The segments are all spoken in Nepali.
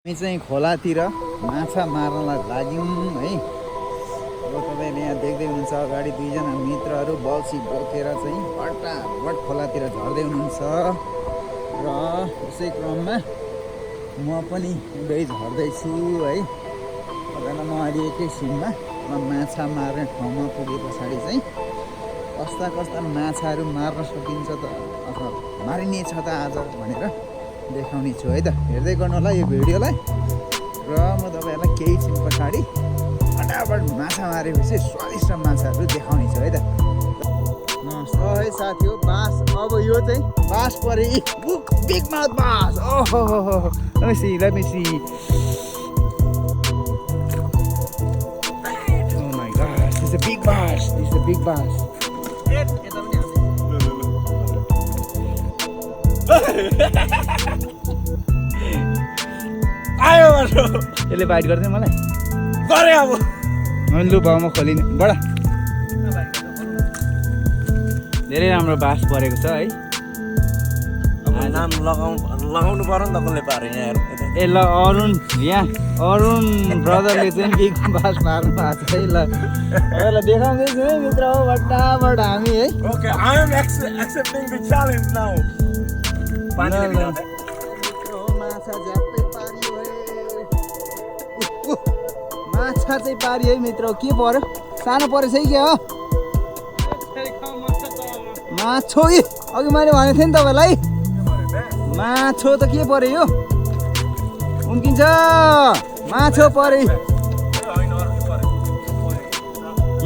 हामी चाहिँ खोलातिर माछा मार्नलाई लाग्यौँ है। अब तपाईँले यहाँ देख्दै हुनुहुन्छ अगाडि दुईजना मित्रहरू बल्छी बोकेर चाहिँ फटाफट खोलातिर झर्दै हुनुहुन्छ र यसै क्रममा म पनि उदै झर्दैछु है। तपाईँलाई म अहिले एकैछिनमा माछा मार्ने ठाउँमा पुगे पछाडि चाहिँ कस्ता कस्ता माछाहरू मार्न सकिन्छ त अथवा मारिनेछ त आज भनेर देखाउने छु है त। हेर्दै गर्नु होला यो भिडियोलाई र म तपाईँहरूलाई केही छिन पछाडि फटाफट माछा मारेपछि स्वादिष्ट माछाहरू देखाउने छु है त। नमस्कार है साथी हो। बास अब यो चाहिँ बास परे बिग माउथ बास। ओहो let me see oh my gosh, this is a big bass. आयो माछा यसले बाइट गर्दै मलाई गरे अब मैले लु भाउमा खोलिने बडा धेरै राम्रो बास परेको छ है। नाम लगाउनु पर्यो नि त कसले पारे यहाँ ए ल अरुण ब्रदरले चाहिँ बिग बास मार्नु भएको छ है। ल तपाईँलाई देखाउँदैछु है मित्र हो फटाफट हामी है। Okay I am accepting the challenge now माछा झ्याप्पै पारियो है। माछा चाहिँ पारियो है मित्र। के पर्यो सानो परेछ है क्या हो माछो। अघि मैले भनेको थिएँ नि तपाईँलाई माछो त के पर्यो यो उम्किन्छ माछो परे।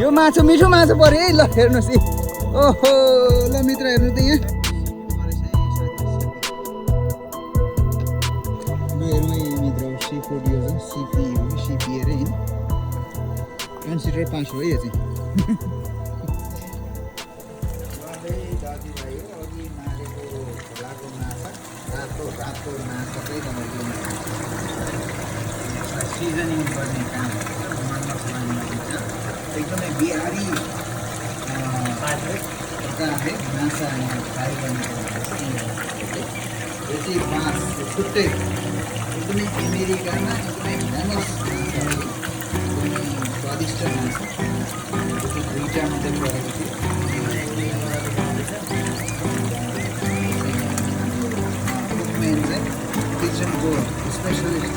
यो माछो मिठो माछो पर्यो है। ल हेर्नुहोस् है। ओहो ल मित्र हेर्नु त यहाँ सिपी अरे होइन कन्सिडर 5 हो है यो चाहिँ। दाजुभाइ हो अघि मारेको खोलाको माछा रातो माछा चाहिँ तपाईँको सिजनिङ गर्ने काम मसलामा दिन्छ। एकदमै बिहारी प्रकारले माछा फ्राई गर्ने यो चाहिँ बाँस छुट्टै एकदमै अमेरिकामा एकदमै फेमस माछा हो। एकदमै स्वादिष्ट माछा दुईवटा मात्रै परेको थियो। कुकमेन चाहिँ किचनको स्पेसलिस्ट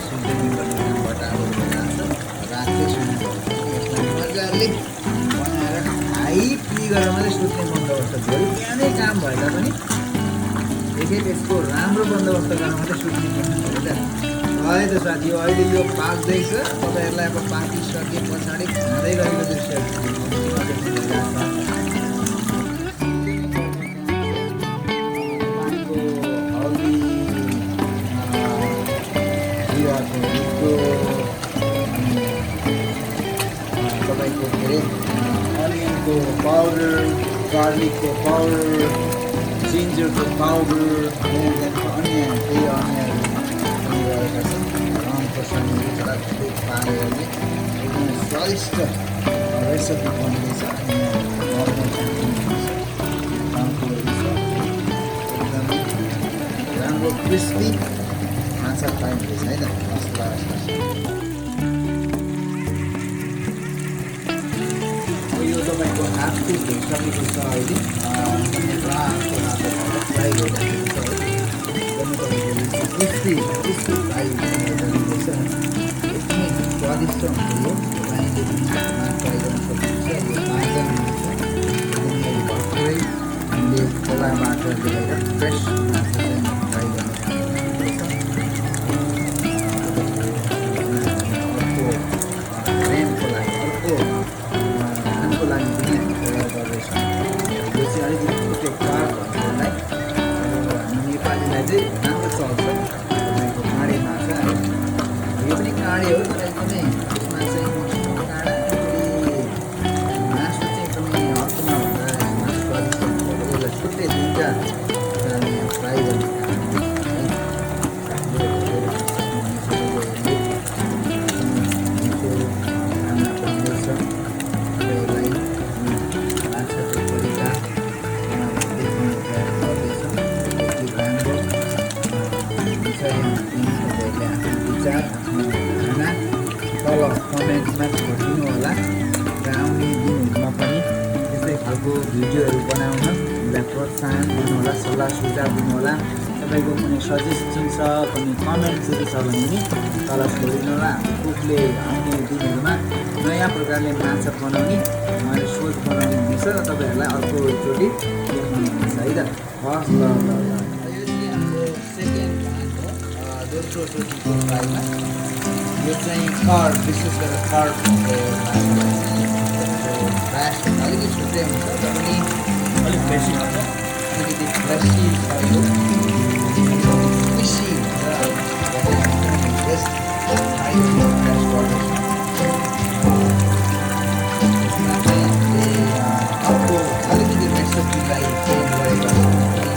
सिजनिङ गर्ने कामबाट अब जान्छ। रातै सुन्नु यसलाई मजाले बनाएर हाई फ्री गरेर मात्रै सुत्ने बन्दोबस्त भयो। बिहानै काम भए तापनि एकखेप यसको राम्रो बन्दोबस्त गर्न मात्रै सुत्ने है त। है त साथी हो अहिले यो पाक्दैछ। तपाईँहरूलाई अब पाकिसके पछाडि खाँदै गरेको दृश्यहरू हल्दी जिराको रिको तपाईँको के अरे अनियनको पाउडर गार्लिकको पाउडर जिन्जरको पाउडर अन्य त्यही अन्यहरू रहेका छन्। रङ खोर्सानी जताततै पारेर चाहिँ एकदमै स्वादिष्ट रेसिपी बन्दैछ। एकदमै राम्रो क्रिस्पी माछा फ्राई हुँदैछ है त। मसला यो तपाईँको हाफ कुक भइसकेको छ अहिले। रातो फ्राई भइरहेको छ। क्रिस्पी फ्राई गरिँदैछ। एकदमै स्वादिष्ट हुन्छ यो। तपाईँले पनि ट्राई गर्न सक्नुहुन्छ। यो ताजा माछा एकदमै अहिले भर्खरै हामीले खोलाबाट ल्याएर फ्रेस माछा चाहिँ फ्राई गर्न अर्को रेनको लागि अर्को धानको लागि पनि हामी तयार गर्दैछौँ। यो चाहिँ अलिकति त्यो कार भन्नेलाई हामी नेपालीलाई चाहिँ राम्रो चल्छ। तपाईँको काँडे माछा यो पनि काँडे हो तर एकदमै यसमा चाहिँ मसिनो काँडा मासु चाहिँ एकदमै हर्कमा हुँदा स्वादिष्ट हुन्छ। यसलाई छुट्टै दुईवटा फ्राई गर्ने विषयमा पनि तपाईँहरूले आफ्नो विचार आफ्नो धारणा तल कमेन्टमा छोडिदिनु होला र आउने दिनहरूमा पनि त्यस्तै खालको भिडियोहरू बनाउन हामीलाई प्रोत्साहन दिनुहोला, सल्लाह सुझाव दिनुहोला। तपाईँको कुनै सजेसन छ, कुनै कमेन्ट्सहरू छ भने नि तल छोडिदिनु होला। हाम्रो कुकले आउने दिनहरूमा नयाँ प्रकारले माछा बनाउने उहाँले सोच बनाउनु हुनेछ र तपाईँहरूलाई अर्कोचोटि देखाउनुहुन्छ है त। हस्, ल ल ल। यो चाहिँ हाम्रो सेकेन्ड भाग हो, दोस्रो चोटिको फ्राईमा। यो चाहिँ कर्ड, विशेष गरेर कर्ड ब्रास अलिकति छुट्टै हुन्छ र पनि अलिक बेसी हुन्छ, अलिकति फ्रेसी छ यो, स्क्विसी हुन्छ। अर्को अलिकति रेसिपीलाई चेन्ज गरेर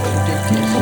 छुट्टै टेस्ट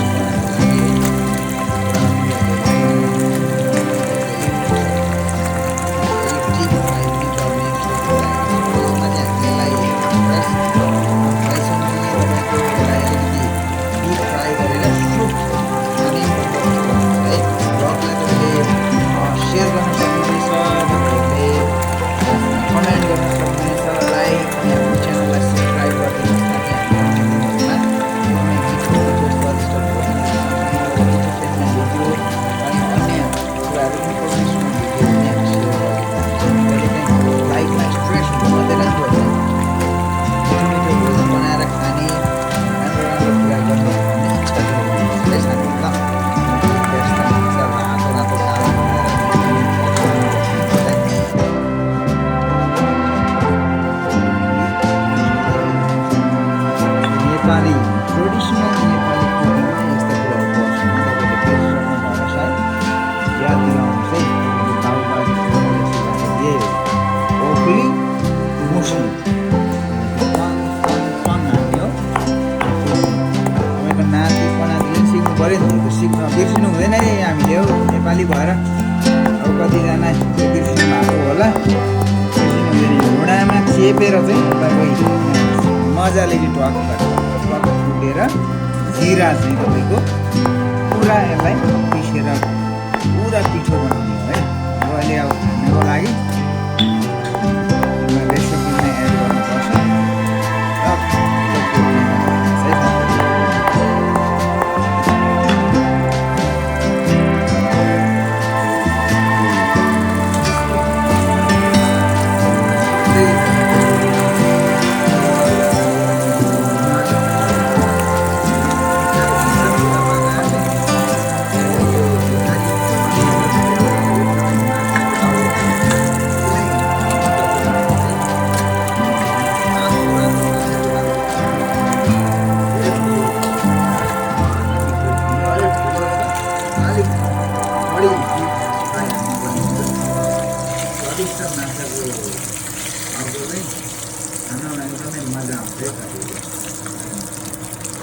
बिर्सिनु हुँदैन है हामीले हो नेपाली भएर। अब कतिजना बिर्सिनु भएको होला, बिर्सिनु हुँदैन। घुँडामा चेपेर चाहिँ तपाईँको मजाले टक फुटेर जिरा चाहिँ तपाईँको पुरा यसलाई पिसेर पुरा पिठो बनाउने हो है। अब अहिले अब खानको लागि रेसिपीमा एड गर्नुपर्छ। स्वादिष्ट माछाको अर्को चाहिँ खानमा एकदमै मजा आउँछ है।